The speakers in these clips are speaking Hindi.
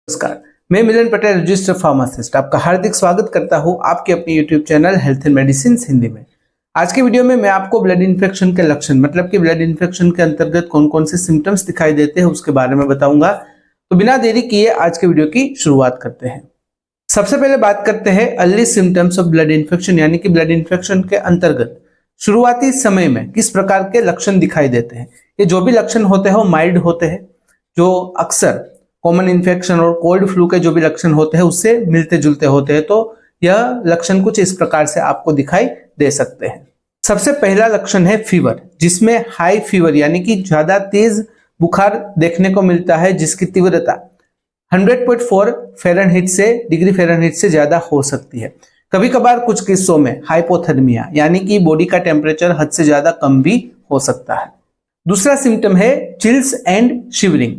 नमस्कार, मैं मिलन पटेल, रजिस्टर्ड फार्मासिस्ट, आपका हार्दिक स्वागत करता हूं आपके अपने YouTube channel health and medicine Hindi में। आज के वीडियो में मैं आपको ब्लड इन्फेक्शन के लक्षण मतलब कि ब्लड इन्फेक्शन के अंतर्गत कौन कौन से सिम्टम्स दिखाई देते हैं उसके बारे में बताऊंगा। तो बिना देरी किए आज के वीडियो की शुरुआत करते हैं। सबसे पहले बात करते हैं early symptoms of blood infection, यानी कि ब्लड इन्फेक्शन के अंतर्गत शुरुआती समय में किस प्रकार के लक्षण दिखाई देते हैं। ये जो भी लक्षण होते हैं वो माइल्ड होते हैं, जो अक्सर कॉमन इन्फेक्शन और कोल्ड फ्लू के जो भी लक्षण होते हैं उससे मिलते जुलते होते हैं। तो यह लक्षण कुछ इस प्रकार से आपको दिखाई दे सकते हैं। सबसे पहला लक्षण है फीवर, जिसमें हाई फीवर यानी कि ज्यादा तेज बुखार देखने को मिलता है, जिसकी तीव्रता 100.4 डिग्री फ़ारेनहाइट से ज्यादा हो सकती है। कभी कभार कुछ किस्सों में हाइपोथर्मिया यानी कि बॉडी का टेम्परेचर हद से ज्यादा कम भी हो सकता है। दूसरा सिम्टम है चिल्स एंड शिवरिंग।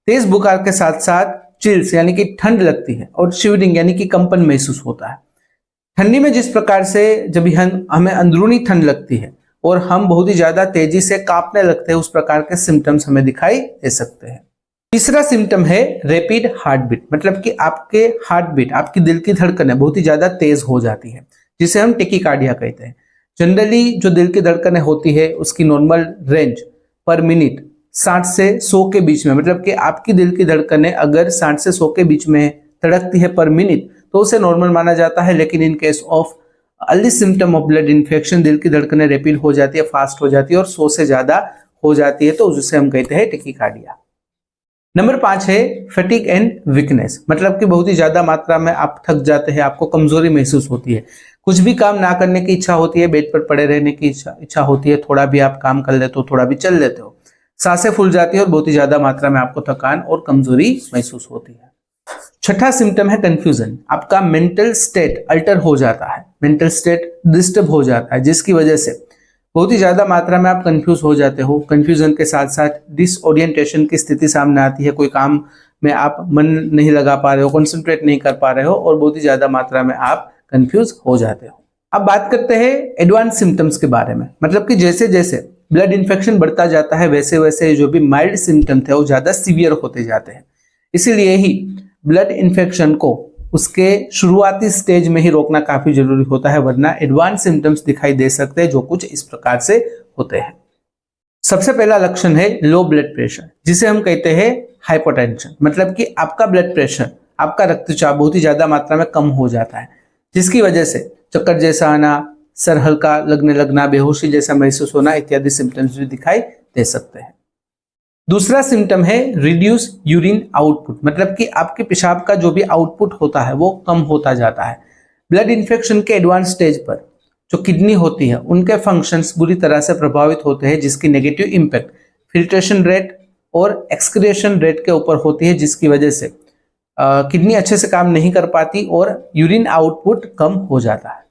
तेज बुखार के साथ साथ चिल्स यानी कि ठंड लगती है और शिवरिंग यानी कि कंपन महसूस होता है। ठंडी में जिस प्रकार से जब हमें अंदरूनी ठंड लगती है और हम बहुत ही ज्यादा तेजी से कांपने लगते हैं, उस प्रकार के सिम्टम्स हमें दिखाई दे सकते हैं। तीसरा सिम्टम है रैपिड हार्ट बीट, मतलब कि आपके हार्ट बीट, आपकी दिल की धड़कनें बहुत ही ज्यादा तेज हो जाती है, जिसे हम टेकिकार्डिया कहते हैं। जनरली जो दिल की धड़कनें होती है उसकी नॉर्मल रेंज पर मिनट 60 से 100 के बीच में, मतलब कि आपकी दिल की धड़कनें अगर 60 से 100 के बीच में धड़कती है पर मिनट तो उसे नॉर्मल माना जाता है। लेकिन in case of early symptom of blood infection दिल की धड़कनें रैपिड हो जाती है, फास्ट हो जाती है और 100 से ज्यादा हो जाती है, तो उसे हम कहते हैं टेकिकार्डिया। नंबर 5 है फटीग एंड वीकनेस, मतलब कि बहुत ही ज्यादा मात्रा में आप थक जाते हैं, आपको कमजोरी महसूस होती है, कुछ भी काम ना करने की इच्छा होती है, बेड पर पड़े रहने की इच्छा होती है, थोड़ा भी आप काम कर लेते हो, थोड़ा भी चल लेते हो, सांसें फूल जाती है और बहुत ही ज्यादा मात्रा में आपको थकान और कमजोरी महसूस होती है। छठा सिम्टम है कंफ्यूजन। आपका मेंटल स्टेट अल्टर हो जाता है, मेंटल स्टेट डिस्टर्ब हो जाता है, जिसकी वजह से बहुत ही ज्यादा मात्रा में आप कंफ्यूज हो जाते हो। कंफ्यूजन के साथ साथ डिसओरिएंटेशन की स्थिति सामने आती है, कोई काम में आप मन नहीं लगा पा रहे हो, कॉन्सेंट्रेट नहीं कर पा रहे हो और बहुत ही ज्यादा मात्रा में आप कंफ्यूज हो जाते हो। अब बात करते हैं एडवांस सिम्टम्स के बारे में, मतलब कि जैसे जैसे ब्लड इन्फेक्शन बढ़ता जाता है वैसे वैसे जो भी माइल्ड सिम्टम थे वो ज्यादा सीवियर होते जाते हैं। इसीलिए ही ब्लड इन्फेक्शन को उसके शुरुआती स्टेज में ही रोकना काफी जरूरी होता है, वरना एडवांस सिम्टम्स दिखाई दे सकते हैं जो कुछ इस प्रकार से होते हैं। सबसे पहला लक्षण है लो ब्लड प्रेशर, जिसे हम कहते हैं हाइपोटेंशन, मतलब कि आपका ब्लड प्रेशर, आपका रक्तचाप बहुत ही ज्यादा मात्रा में कम हो जाता है, जिसकी वजह से चक्कर जैसा आना, सर हल्का लगने लगना, बेहोशी जैसा महसूस होना इत्यादि सिम्टम्स भी दिखाई दे सकते हैं। दूसरा सिम्टम है रिड्यूस यूरिन आउटपुट, मतलब कि आपके पेशाब का जो भी आउटपुट होता है वो कम होता जाता है। ब्लड इन्फेक्शन के एडवांस स्टेज पर जो किडनी होती है उनके फंक्शंस बुरी तरह से प्रभावित होते हैं, जिसकी नेगेटिव इम्पैक्ट फिल्ट्रेशन रेट और एक्सक्रिएशन रेट के ऊपर होती है, जिसकी वजह से किडनी अच्छे से काम नहीं कर पाती और यूरिन आउटपुट कम हो जाता है।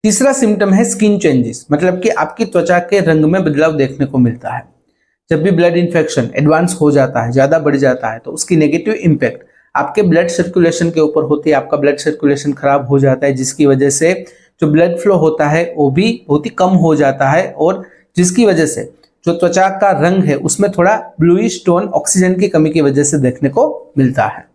तीसरा सिम्टम है स्किन चेंजेस, मतलब कि आपकी त्वचा के रंग में बदलाव देखने को मिलता है। जब भी ब्लड इन्फेक्शन एडवांस हो जाता है, ज्यादा बढ़ जाता है, तो उसकी नेगेटिव इम्पैक्ट आपके ब्लड सर्कुलेशन के ऊपर होती है। आपका ब्लड सर्कुलेशन खराब हो जाता है, जिसकी वजह से जो ब्लड फ्लो होता है वो भी बहुत ही कम हो जाता है और जिसकी वजह से जो त्वचा का रंग है उसमें थोड़ा ब्लूइश टोन ऑक्सीजन की कमी की वजह से देखने को मिलता है।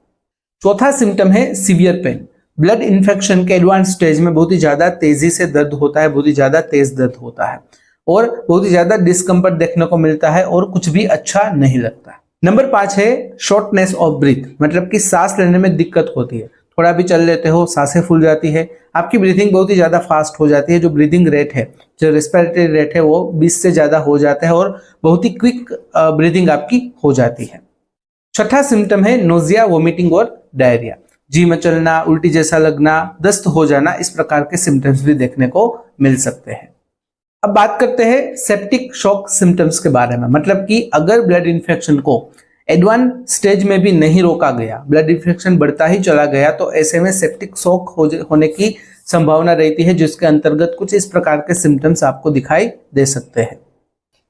चौथा सिम्टम है सीवियर पेन। ब्लड इन्फेक्शन के एडवांस स्टेज में बहुत ही ज्यादा तेजी से दर्द होता है, बहुत ही ज्यादा तेज दर्द होता है और बहुत ही ज्यादा डिस्कम्फर्ट देखने को मिलता है और कुछ भी अच्छा नहीं लगता। नंबर 5 है शॉर्टनेस ऑफ ब्रीथ, मतलब कि सांस लेने में दिक्कत होती है, थोड़ा भी चल लेते हो सांसें फूल जाती है, आपकी ब्रीथिंग बहुत ही ज्यादा फास्ट हो जाती है, जो ब्रीदिंग रेट है, जो रेस्पिरेटरी रेट है वो 20 से ज्यादा हो जाता है और बहुत ही क्विक ब्रीदिंग आपकी हो जाती है। छठा सिम्टम है नोजिया, वोमिटिंग और डायरिया, जी मचलना, उल्टी जैसा लगना, दस्त हो जाना, इस प्रकार के सिम्टम्स भी देखने को मिल सकते हैं। अब बात करते हैं सेप्टिक शॉक सिम्टम्स के बारे में, मतलब कि अगर ब्लड इन्फेक्शन को एडवांस स्टेज में भी नहीं रोका गया, ब्लड इन्फेक्शन बढ़ता ही चला गया, तो ऐसे में सेप्टिक शॉक होने की संभावना रहती है, जिसके अंतर्गत कुछ इस प्रकार के सिम्टम्स आपको दिखाई दे सकते हैं।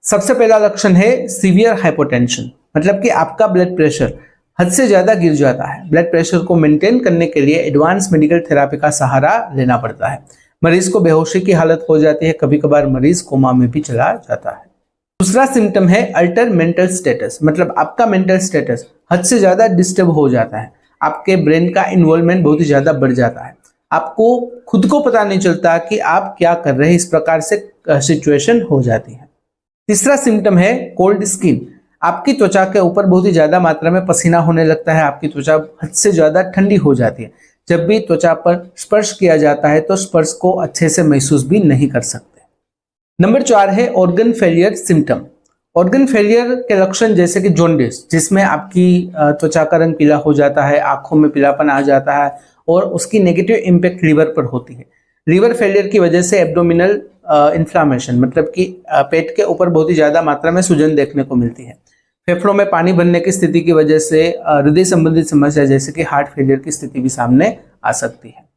सबसे पहला लक्षण है सीवियर हाइपोटेंशन, मतलब कि आपका ब्लड प्रेशर हद से ज्यादा गिर जाता है। ब्लड प्रेशर को मेंटेन करने के लिए एडवांस मेडिकल थेरेपी का सहारा लेना पड़ता है। मरीज को बेहोशी की हालत हो जाती है, कभी कभार मरीज कोमा में भी चला जाता है। दूसरा सिम्टम है अल्टर मेंटल स्टेटस, मतलब आपका मेंटल स्टेटस हद से ज्यादा डिस्टर्ब हो जाता है। आपके ब्रेन का इन्वॉल्वमेंट बहुत ही ज्यादा बढ़ जाता है, आपको खुद को पता नहीं चलता कि आप क्या कर रहे हैं, इस प्रकार से सिचुएशन हो जाती है। तीसरा सिम्टम है कोल्ड स्किन। आपकी त्वचा के ऊपर बहुत ही ज्यादा मात्रा में पसीना होने लगता है, आपकी त्वचा हद से ज्यादा ठंडी हो जाती है। जब भी त्वचा पर स्पर्श किया जाता है तो स्पर्श को अच्छे से महसूस भी नहीं कर सकते। नंबर 4 है organ failure symptom. Organ failure के लक्षण जैसे कि जॉन्डिस, जिसमें आपकी त्वचा का रंग पीला हो जाता है, आंखों में पीलापन आ जाता है और उसकी नेगेटिव इम्पैक्ट लीवर पर होती है। लीवर फेलियर की वजह से एब्डोमिनल इन्फ्लामेशन, मतलब कि पेट के ऊपर बहुत ही ज्यादा मात्रा में सूजन देखने को मिलती है। फेफड़ों में पानी भरने की स्थिति की वजह से हृदय संबंधित समस्या जैसे कि हार्ट फेलियर की स्थिति भी सामने आ सकती है।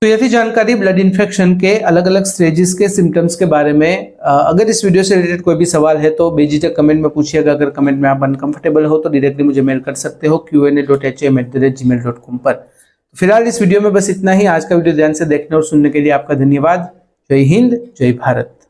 तो यह थी जानकारी ब्लड इन्फेक्शन के अलग अलग स्टेजेस के सिम्टम्स के बारे में। अगर इस वीडियो से रिलेटेड कोई भी सवाल है तो बेझिझक कमेंट में पूछिएगा। अगर कमेंट में आप अनकंफर्टेबल हो तो डायरेक्टली मुझे मेल कर सकते हो qa.hm@gmail.com पर। फिलहाल इस वीडियो में बस इतना ही। आज का वीडियो ध्यान से देखने और सुनने के लिए आपका धन्यवाद। जय हिंद, जय भारत।